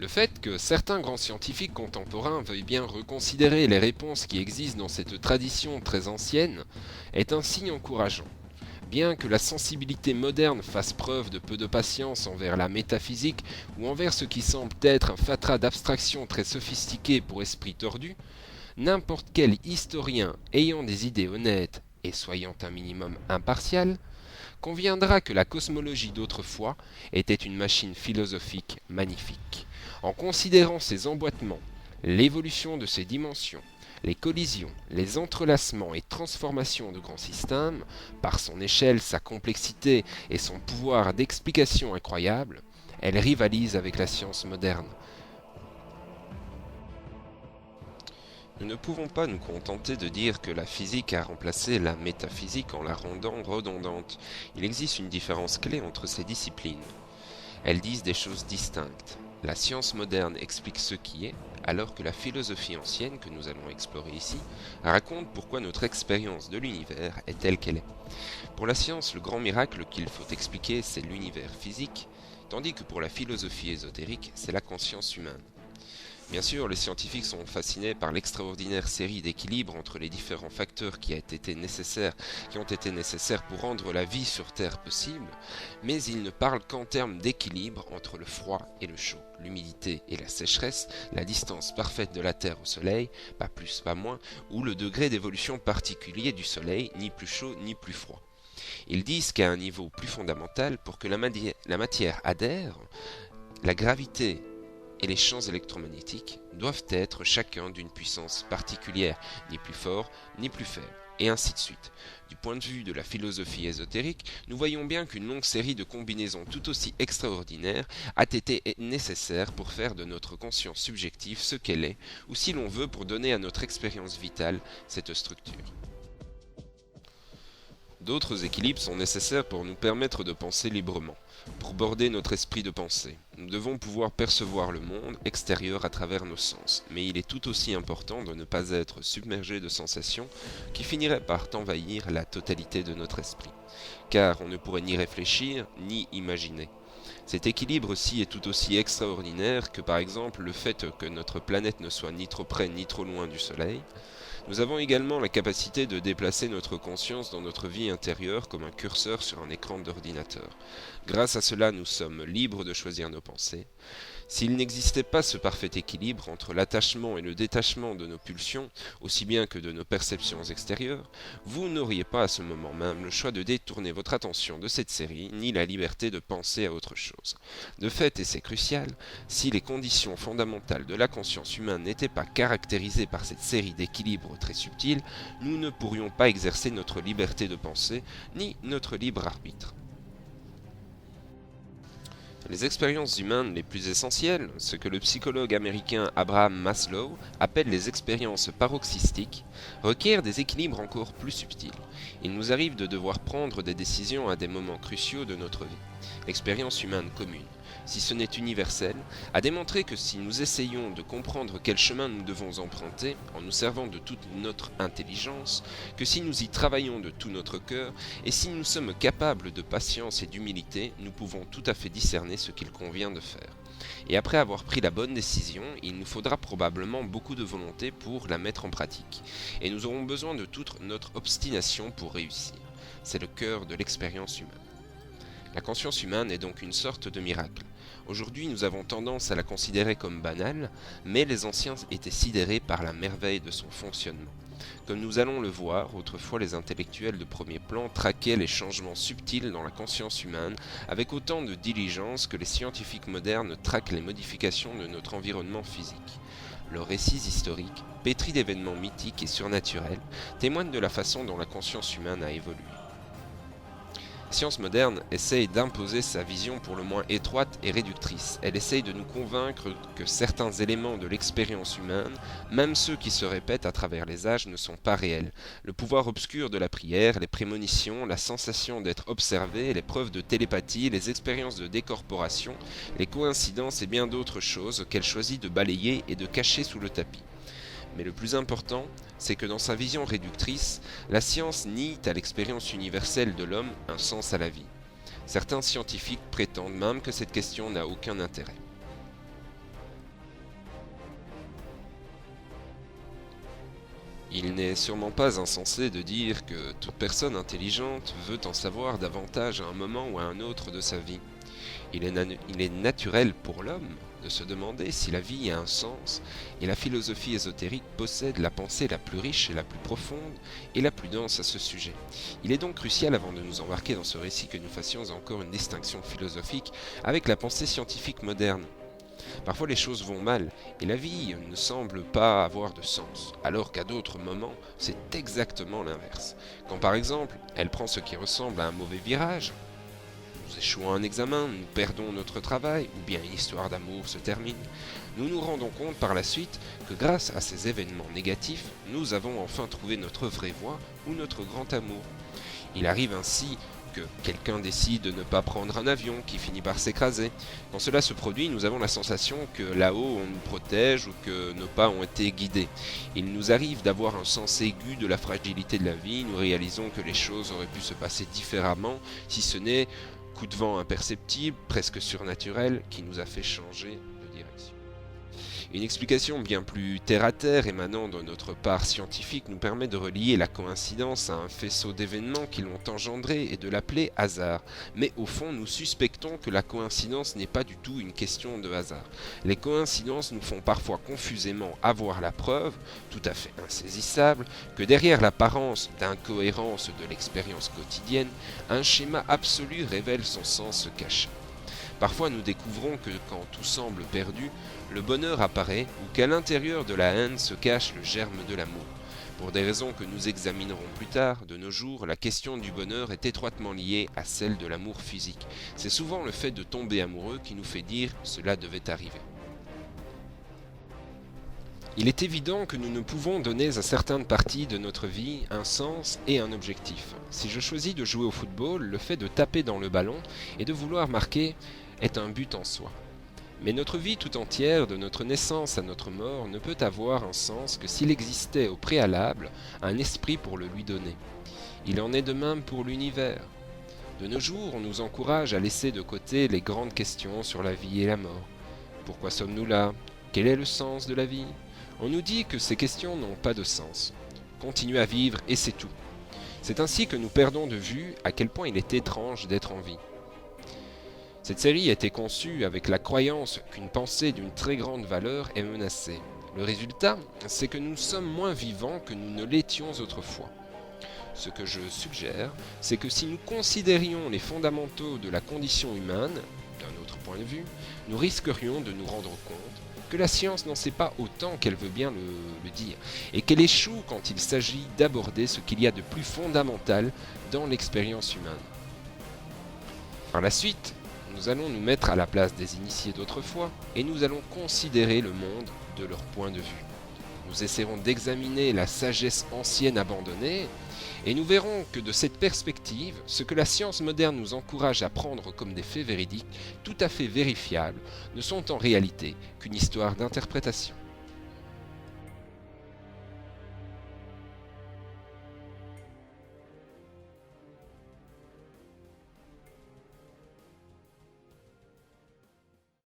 Le fait que certains grands scientifiques contemporains veuillent bien reconsidérer les réponses qui existent dans cette tradition très ancienne est un signe encourageant. Bien que la sensibilité moderne fasse preuve de peu de patience envers la métaphysique ou envers ce qui semble être un fatras d'abstraction très sophistiqué pour esprit tordu, n'importe quel historien ayant des idées honnêtes et soyant un minimum impartial conviendra que la cosmologie d'autrefois était une machine philosophique magnifique. En considérant ses emboîtements, l'évolution de ses dimensions, les collisions, les entrelacements et transformations de grands systèmes, par son échelle, sa complexité et son pouvoir d'explication incroyable, elle rivalise avec la science moderne. Nous ne pouvons pas nous contenter de dire que la physique a remplacé la métaphysique en la rendant redondante. Il existe une différence clé entre ces disciplines. Elles disent des choses distinctes. La science moderne explique ce qui est, alors que la philosophie ancienne, que nous allons explorer ici, raconte pourquoi notre expérience de l'univers est telle qu'elle est. Pour la science, le grand miracle qu'il faut expliquer, c'est l'univers physique, tandis que pour la philosophie ésotérique, c'est la conscience humaine. Bien sûr, les scientifiques sont fascinés par l'extraordinaire série d'équilibres entre les différents facteurs qui ont été nécessaires pour rendre la vie sur Terre possible, mais ils ne parlent qu'en termes d'équilibre entre le froid et le chaud, l'humidité et la sécheresse, la distance parfaite de la Terre au Soleil, pas plus pas moins, ou le degré d'évolution particulier du Soleil, ni plus chaud ni plus froid. Ils disent qu'à un niveau plus fondamental, pour que la matière adhère, la gravité et les champs électromagnétiques doivent être chacun d'une puissance particulière, ni plus fort, ni plus faible, et ainsi de suite. Du point de vue de la philosophie ésotérique, nous voyons bien qu'une longue série de combinaisons tout aussi extraordinaires a été nécessaire pour faire de notre conscience subjective ce qu'elle est, ou si l'on veut pour donner à notre expérience vitale cette structure. D'autres équilibres sont nécessaires pour nous permettre de penser librement, pour border notre esprit de pensée. Nous devons pouvoir percevoir le monde extérieur à travers nos sens, mais il est tout aussi important de ne pas être submergé de sensations qui finiraient par envahir la totalité de notre esprit, car on ne pourrait ni réfléchir ni imaginer. Cet équilibre-ci est tout aussi extraordinaire que par exemple le fait que notre planète ne soit ni trop près ni trop loin du Soleil. Nous avons également la capacité de déplacer notre conscience dans notre vie intérieure comme un curseur sur un écran d'ordinateur. Grâce à cela, nous sommes libres de choisir nos pensées. S'il n'existait pas ce parfait équilibre entre l'attachement et le détachement de nos pulsions, aussi bien que de nos perceptions extérieures, vous n'auriez pas à ce moment même le choix de détourner votre attention de cette série, ni la liberté de penser à autre chose. De fait, et c'est crucial, si les conditions fondamentales de la conscience humaine n'étaient pas caractérisées par cette série d'équilibres très subtils, nous ne pourrions pas exercer notre liberté de penser, ni notre libre arbitre. Les expériences humaines les plus essentielles, ce que le psychologue américain Abraham Maslow appelle les expériences paroxystiques, requièrent des équilibres encore plus subtils. Il nous arrive de devoir prendre des décisions à des moments cruciaux de notre vie. L'expérience humaine commune, si ce n'est universel, a démontré que si nous essayons de comprendre quel chemin nous devons emprunter en nous servant de toute notre intelligence, que si nous y travaillons de tout notre cœur, et si nous sommes capables de patience et d'humilité, nous pouvons tout à fait discerner ce qu'il convient de faire. Et après avoir pris la bonne décision, il nous faudra probablement beaucoup de volonté pour la mettre en pratique. Et nous aurons besoin de toute notre obstination pour réussir. C'est le cœur de l'expérience humaine. La conscience humaine est donc une sorte de miracle. Aujourd'hui, nous avons tendance à la considérer comme banale, mais les anciens étaient sidérés par la merveille de son fonctionnement. Comme nous allons le voir, autrefois les intellectuels de premier plan traquaient les changements subtils dans la conscience humaine avec autant de diligence que les scientifiques modernes traquent les modifications de notre environnement physique. Leurs récits historiques, pétris d'événements mythiques et surnaturels, témoignent de la façon dont la conscience humaine a évolué. La science moderne essaye d'imposer sa vision pour le moins étroite et réductrice. Elle essaye de nous convaincre que certains éléments de l'expérience humaine, même ceux qui se répètent à travers les âges, ne sont pas réels. Le pouvoir obscur de la prière, les prémonitions, la sensation d'être observé, les preuves de télépathie, les expériences de décorporation, les coïncidences et bien d'autres choses qu'elle choisit de balayer et de cacher sous le tapis. Mais le plus important, c'est que dans sa vision réductrice, la science nie à l'expérience universelle de l'homme un sens à la vie. Certains scientifiques prétendent même que cette question n'a aucun intérêt. Il n'est sûrement pas insensé de dire que toute personne intelligente veut en savoir davantage à un moment ou à un autre de sa vie. Il est naturel pour l'homme de se demander si la vie a un sens, et la philosophie ésotérique possède la pensée la plus riche et la plus profonde et la plus dense à ce sujet. Il est donc crucial, avant de nous embarquer dans ce récit, que nous fassions encore une distinction philosophique avec la pensée scientifique moderne. Parfois les choses vont mal, et la vie ne semble pas avoir de sens, alors qu'à d'autres moments, c'est exactement l'inverse. Quand par exemple, elle prend ce qui ressemble à un mauvais virage, nous échouons un examen, nous perdons notre travail, ou bien une histoire d'amour se termine, nous nous rendons compte par la suite que grâce à ces événements négatifs, nous avons enfin trouvé notre vraie voie ou notre grand amour. Il arrive ainsi que quelqu'un décide de ne pas prendre un avion qui finit par s'écraser. Quand cela se produit, nous avons la sensation que là-haut on nous protège ou que nos pas ont été guidés. Il nous arrive d'avoir un sens aigu de la fragilité de la vie, nous réalisons que les choses auraient pu se passer différemment, si ce n'est coup de vent imperceptible, presque surnaturel, qui nous a fait changer de direction. Une explication bien plus terre-à-terre émanant de notre part scientifique nous permet de relier la coïncidence à un faisceau d'événements qui l'ont engendré et de l'appeler hasard. Mais au fond, nous suspectons que la coïncidence n'est pas du tout une question de hasard. Les coïncidences nous font parfois confusément avoir la preuve, tout à fait insaisissable, que derrière l'apparence d'incohérence de l'expérience quotidienne, un schéma absolu révèle son sens caché. Parfois nous découvrons que quand tout semble perdu, le bonheur apparaît ou qu'à l'intérieur de la haine se cache le germe de l'amour. Pour des raisons que nous examinerons plus tard, de nos jours, la question du bonheur est étroitement liée à celle de l'amour physique. C'est souvent le fait de tomber amoureux qui nous fait dire « cela devait arriver ». Il est évident que nous ne pouvons donner à certaines parties de notre vie un sens et un objectif. Si je choisis de jouer au football, le fait de taper dans le ballon et de vouloir marquer est un but en soi. Mais notre vie tout entière, de notre naissance à notre mort, ne peut avoir un sens que s'il existait au préalable un esprit pour le lui donner. Il en est de même pour l'univers. De nos jours, on nous encourage à laisser de côté les grandes questions sur la vie et la mort. Pourquoi sommes-nous là? Quel est le sens de la vie? On nous dit que ces questions n'ont pas de sens. Continuez à vivre et c'est tout. C'est ainsi que nous perdons de vue à quel point il est étrange d'être en vie. Cette série a été conçue avec la croyance qu'une pensée d'une très grande valeur est menacée. Le résultat, c'est que nous sommes moins vivants que nous ne l'étions autrefois. Ce que je suggère, c'est que si nous considérions les fondamentaux de la condition humaine, d'un autre point de vue, nous risquerions de nous rendre compte que la science n'en sait pas autant qu'elle veut bien le dire, et qu'elle échoue quand il s'agit d'aborder ce qu'il y a de plus fondamental dans l'expérience humaine. Par la suite, nous allons nous mettre à la place des initiés d'autrefois, et nous allons considérer le monde de leur point de vue. Nous essaierons d'examiner la sagesse ancienne abandonnée, et nous verrons que de cette perspective, ce que la science moderne nous encourage à prendre comme des faits véridiques, tout à fait vérifiables, ne sont en réalité qu'une histoire d'interprétation.